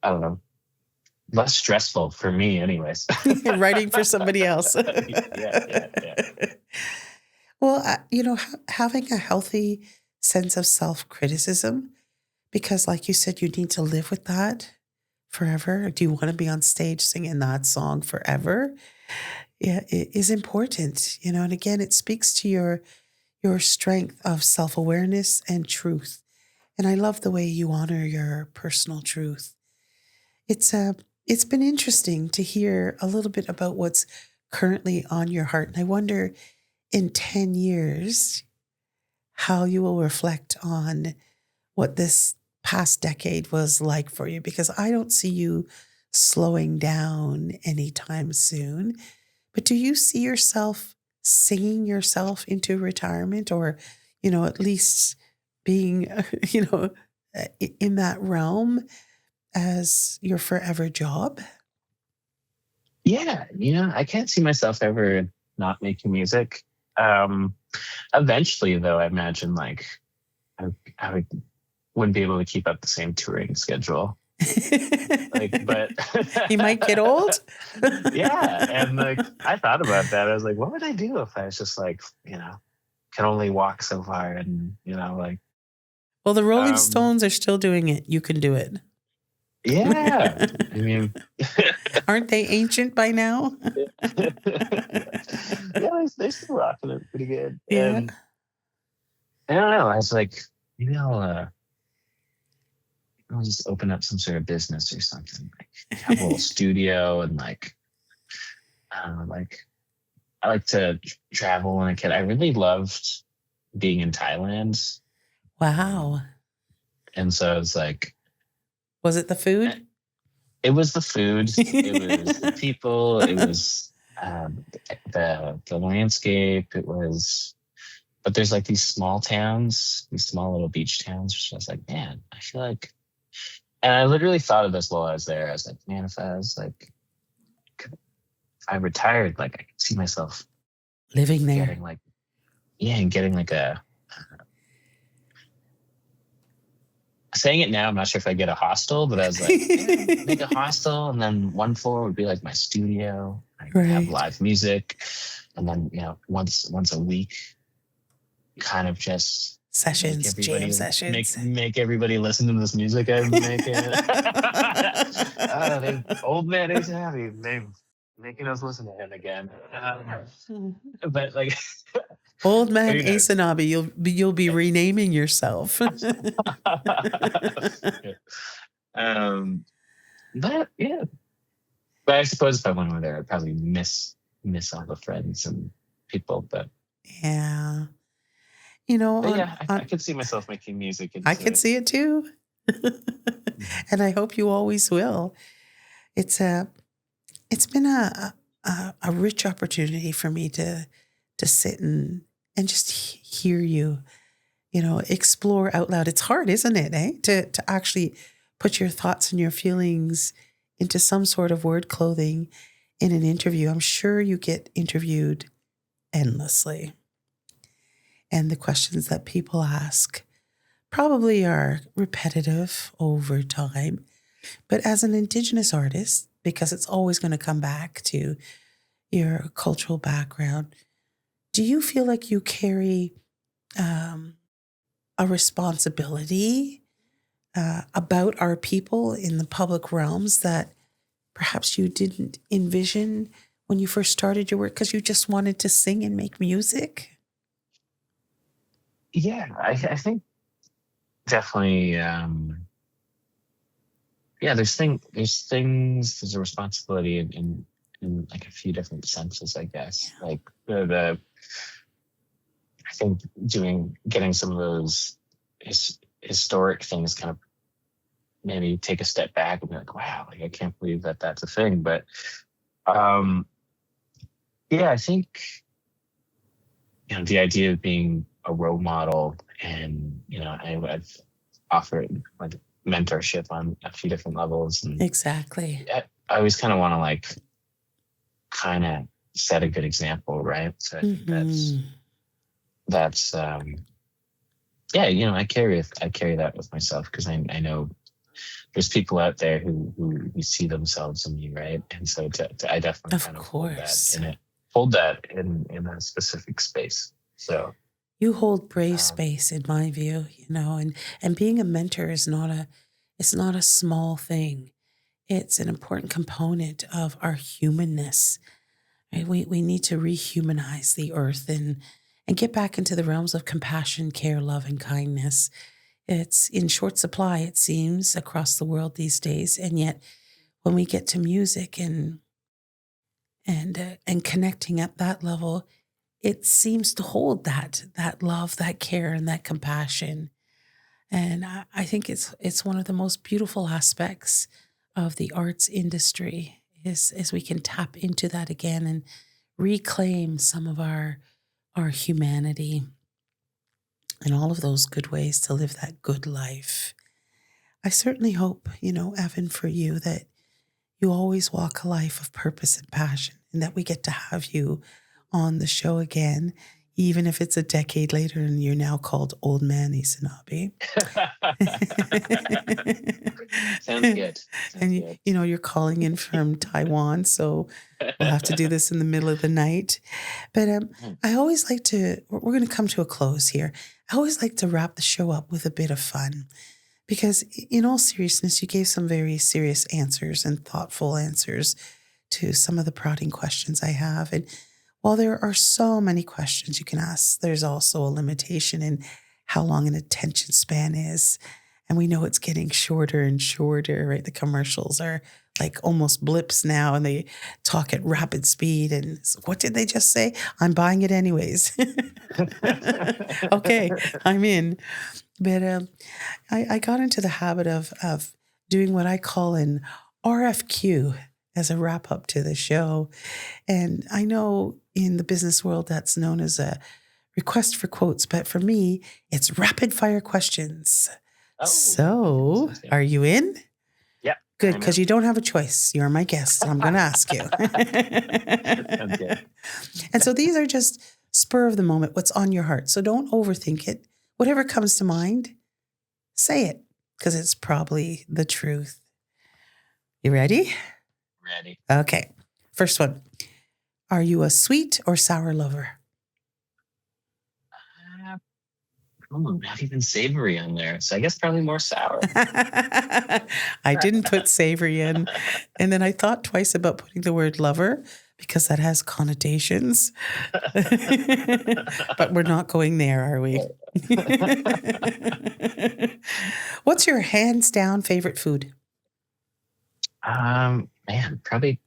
I don't know, less stressful for me anyways. Writing for somebody else. Yeah. Well, having a healthy sense of self-criticism, because like you said, you need to live with that forever. Do you want to be on stage singing that song forever? Yeah, it is important, and again, it speaks to your strength of self-awareness and truth. And I love the way you honor your personal truth. It's been interesting to hear a little bit about what's currently on your heart. And I wonder in 10 years how you will reflect on what this past decade was like for you, because I don't see you slowing down anytime soon. But do you see yourself singing yourself into retirement, or, at least being, in that realm as your forever job? Yeah, I can't see myself ever not making music. Eventually, though, I imagine like I wouldn't be able to keep up the same touring schedule. But you might get old. Yeah, and like I thought about that. I was like, what would I do if I was just like, can only walk so far, and like. Well, the Rolling Stones are still doing it. You can do it. Yeah, I mean, aren't they ancient by now? Yeah, they're still rocking it pretty good. Yeah. And I don't know. I was like, maybe I'll just open up some sort of business or something. Like have a little studio, and like I don't know, like I like to travel when I can. I really loved being in Thailand. Wow. And so I was like, was it the food? It was the food. It was the people. It was the landscape. It was, but there's like these small towns, these small little beach towns. Which I was like, man, I feel like, and I literally thought of this while I was there. I was like, man, if I was like, if I retired, like I could see myself living there, getting like, and getting like a. Saying it now, I'm not sure if I get a hostel, but I was like, make a hostel, and then one floor would be like my studio. I could have live music, and then once a week, kind of just sessions, jam sessions, make everybody listen to this music I'm making. Old man Aysanabee, making us listen to him again. But like. Old man Aysanabee, you'll be renaming yourself. But yeah. But I suppose if I went over there, I'd probably miss all the friends and people. But yeah, I could see myself making music. I could see it too, and I hope you always will. It's been a rich opportunity for me to sit and just hear you explore out loud. It's hard, isn't it, to actually put your thoughts and your feelings into some sort of word clothing in an interview. I'm sure you get interviewed endlessly. And the questions that people ask probably are repetitive over time. But as an Indigenous artist, because it's always going to come back to your cultural background, do you feel like you carry a responsibility about our people in the public realms that perhaps you didn't envision when you first started your work because you just wanted to sing and make music? Yeah, I think definitely. There's a responsibility in like a few different senses, I guess. Like I think getting some of those historic things kind of maybe take a step back and be like, wow, like I can't believe that that's a thing. But I think the idea of being a role model, and I've offered like mentorship on a few different levels, and Exactly. I always kind of want to like kind of set a good example, right? So I think that's I carry that with myself because I know there's people out there who see themselves in me, right? And so I definitely kind of hold that in a specific space. So you hold brave space in my view, and being a mentor is not a small thing. It's an important component of our humanness. Right? We need to rehumanize the earth and get back into the realms of compassion, care, love, and kindness. It's in short supply, it seems, across the world these days. And yet, when we get to music and connecting at that level, it seems to hold that love, that care, and that compassion. And I think it's one of the most beautiful aspects of the arts industry is we can tap into that again and reclaim some of our humanity and all of those good ways to live that good life. I certainly hope, Evan, for you that you always walk a life of purpose and passion, and that we get to have you on the show again, even if it's a decade later and you're now called Old Man Aysanabee. Sounds good. You're calling in from Taiwan, so we'll have to do this in the middle of the night. But I always like to, we're going to come to a close here. I always like to wrap the show up with a bit of fun. Because in all seriousness, you gave some very serious answers and thoughtful answers to some of the prodding questions I have. And while there are so many questions you can ask, there's also a limitation in how long an attention span is. And we know it's getting shorter and shorter, right? The commercials are like almost blips now, and they talk at rapid speed. And what did they just say? I'm buying it anyways. Okay, I'm in. But I got into the habit of doing what I call an RFQ as a wrap up to the show. And I know in the business world that's known as a request for quotes, but for me, it's rapid fire questions. Oh, so are you in? Yeah. Good, because you don't have a choice. You're my guest, so I'm going to ask you. Sounds good. And so these are just spur of the moment, what's on your heart. So don't overthink it. Whatever comes to mind, say it, because it's probably the truth. You ready? Ready. Okay. First one. Are you a sweet or sour lover? Not even savory on there. So I guess probably more sour. I didn't put savory in. And then I thought twice about putting the word lover because that has connotations. But we're not going there, are we? What's your hands down favorite food? Man, probably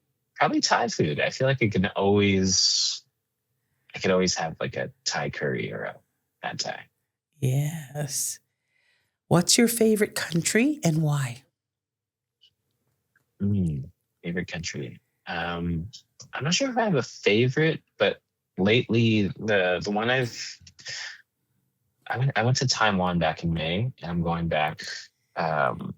Thai food. I feel like I could always have like a Thai curry or a pad Thai. Yes. What's your favorite country and why? Favorite country. I'm not sure if I have a favorite, but lately the one I've I went to Taiwan back in May, and I'm going back. I'm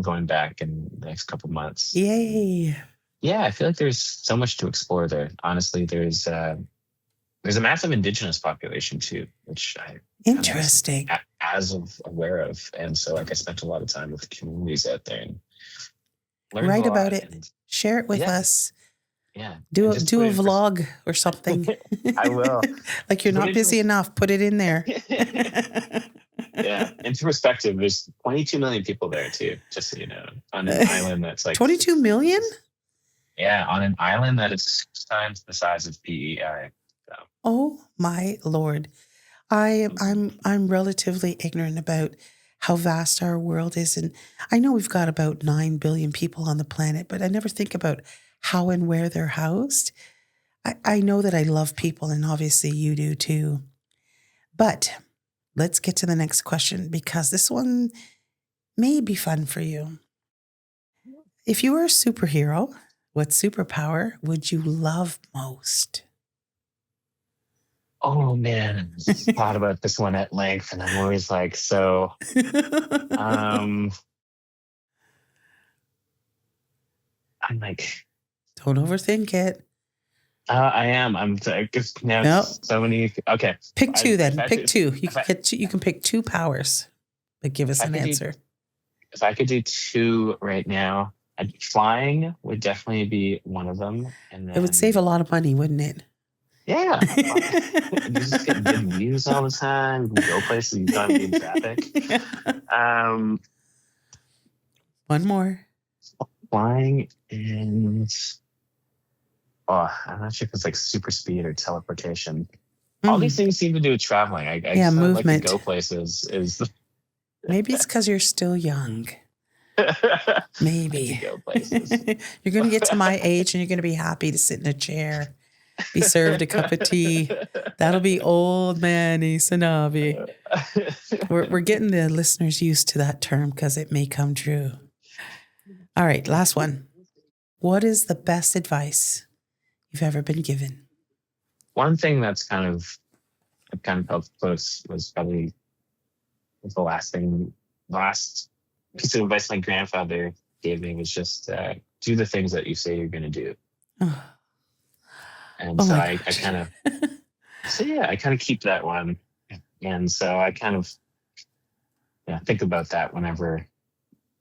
going back in the next couple months. Yay. Yeah, I feel like there's so much to explore there. Honestly, there's a massive Indigenous population too, which I Interesting. as of aware of, and so like I spent a lot of time with communities out there and learned Write a lot. about it. Share it with us. Yeah. Do a vlog or something. I will. Like you're not busy enough. Put it in there. Yeah. Into perspective, there's 22 million people there too, just so you know, on an island that's like 22 million? Yeah, on an island that is 6 times the size of PEI. So. Oh my Lord. I'm relatively ignorant about how vast our world is. And I know we've got about 9 billion people on the planet, but I never think about how and where they're housed. I know that I love people, and obviously you do too. But let's get to the next question, because this one may be fun for you. If you were a superhero, what superpower would you love most? Oh man, I thought about this one at length, and I'm always like, so I'm like, don't overthink it. I am. I'm just now. Nope. So many. Okay, pick two then. Pick two. You can pick 2 powers, but give us an answer. If I could do 2 right now, flying would definitely be one of them. And then, it would save a lot of money, wouldn't it? Yeah. You just get good views all the time. You can go places you don't be in traffic. Yeah. One more. Flying and I'm not sure if it's like super speed or teleportation. All these things seem to do with traveling. I movement. Like to go places is maybe it's because you're still young. Maybe. Go places. You're going to get to my age and you're going to be happy to sit in a chair, be served a cup of tea. That'll be old man Aysanabee. We're getting the listeners used to that term because it may come true. All right, last one. What is the best advice you've ever been given? One thing that's kind of felt close was probably the last piece of advice my grandfather gave me was just do the things that you say you're going to do. Oh. And so I kind of keep that one. And so I kind of think about that whenever.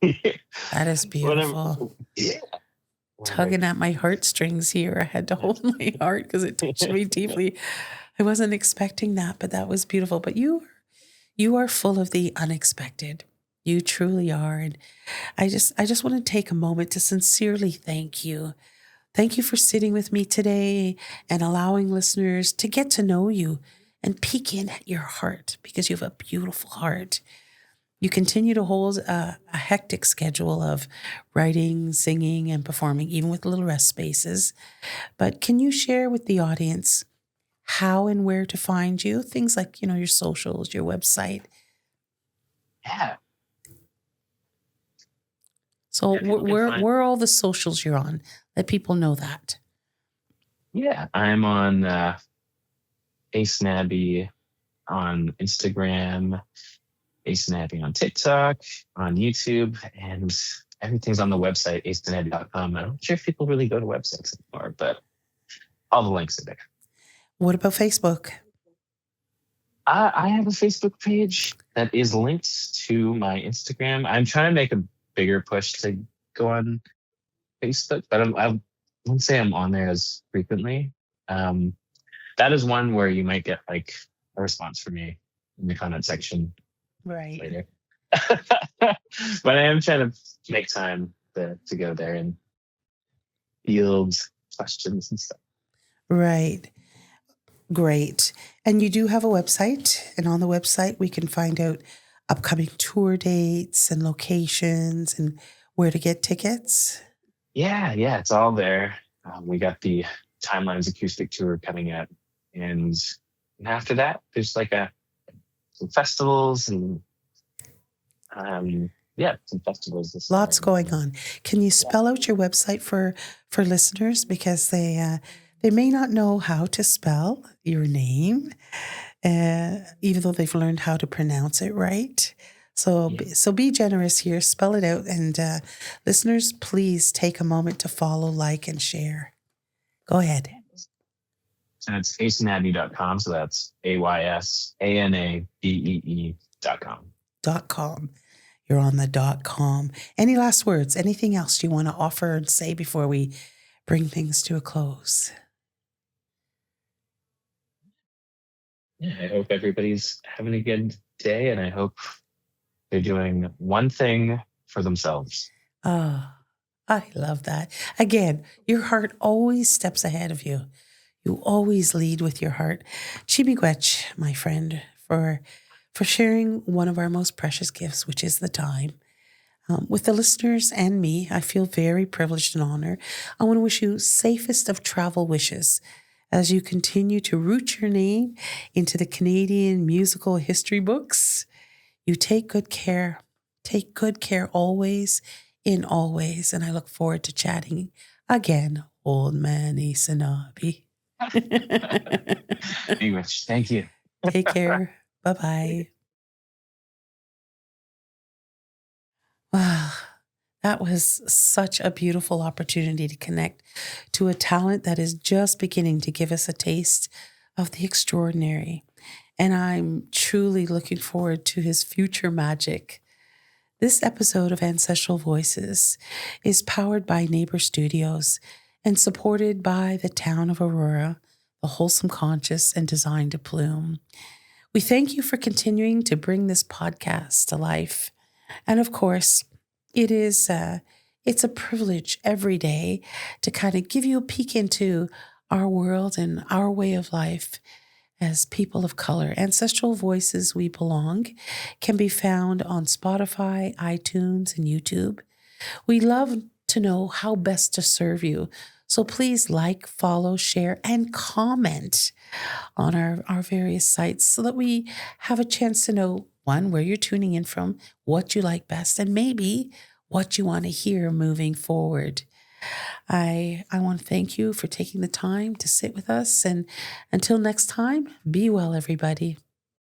That is beautiful. Tugging at my heartstrings here. I had to hold my heart because it touched me deeply. I wasn't expecting that, but that was beautiful. But you are full of the unexpected. You truly are. And I just want to take a moment to sincerely thank you. Thank you for sitting with me today and allowing listeners to get to know you and peek in at your heart, because you have a beautiful heart. You continue to hold a hectic schedule of writing, singing, and performing, even with little rest spaces. But can you share with the audience how and where to find you? Things like, your socials, your website. Yeah. So where are all the socials you're on? Let people know that. Yeah, I'm on Aysanabee on Instagram, Aysanabee on TikTok, on YouTube, and everything's on the website, aysanabee.com. I'm not sure if people really go to websites anymore, but all the links are there. What about Facebook? I have a Facebook page that is linked to my Instagram. I'm trying to make a bigger push to go on Facebook, but I wouldn't say I'm on there as frequently. That is one where you might get like a response from me in the comment section later. But I am trying to make time to go there and field questions and stuff. Right. Great. And you do have a website, and on the website we can find out upcoming tour dates and locations and where to get tickets. Yeah, it's all there. We got the Timelines acoustic tour coming up, and after that, there's like some festivals and some festivals. Lots going on. Can you spell out your website for listeners, because they may not know how to spell your name? even though they've learned how to pronounce it right. So, so be generous here, spell it out. And listeners, please take a moment to follow, like, and share. Go ahead. And it's aysanabee.com. So that's AYSANABEE.com. .com. You're on the .com. Any last words? Anything else you want to offer and say before we bring things to a close? Yeah, I hope everybody's having a good day, and I hope they're doing one thing for themselves. Oh, I love that. Again, your heart always steps ahead of you. You always lead with your heart. Chimigwech, my friend, for sharing one of our most precious gifts, which is the time. With the listeners and me, I feel very privileged and honored. I want to wish you safest of travel wishes as you continue to root your name into the Canadian musical history books. You take good care. Take good care always, in always. And I look forward to chatting again, old man Aysanabee. English. Thank you. Take care. Bye-bye. Wow. That was such a beautiful opportunity to connect to a talent that is just beginning to give us a taste of the extraordinary. And I'm truly looking forward to his future magic. This episode of Ancestral Voices is powered by Neighbor Studios and supported by the town of Aurora, the wholesome conscious and designed to plume. We thank you for continuing to bring this podcast to life. And of course, it's a privilege every day to kind of give you a peek into our world and our way of life as people of color. Ancestral Voices We Belong can be found on Spotify, iTunes, and YouTube. We love to know how best to serve you. So please like, follow, share, and comment on our various sites so that we have a chance to know, one, where you're tuning in from, what you like best, and maybe what you want to hear moving forward. I want to thank you for taking the time to sit with us. And until next time, be well, everybody.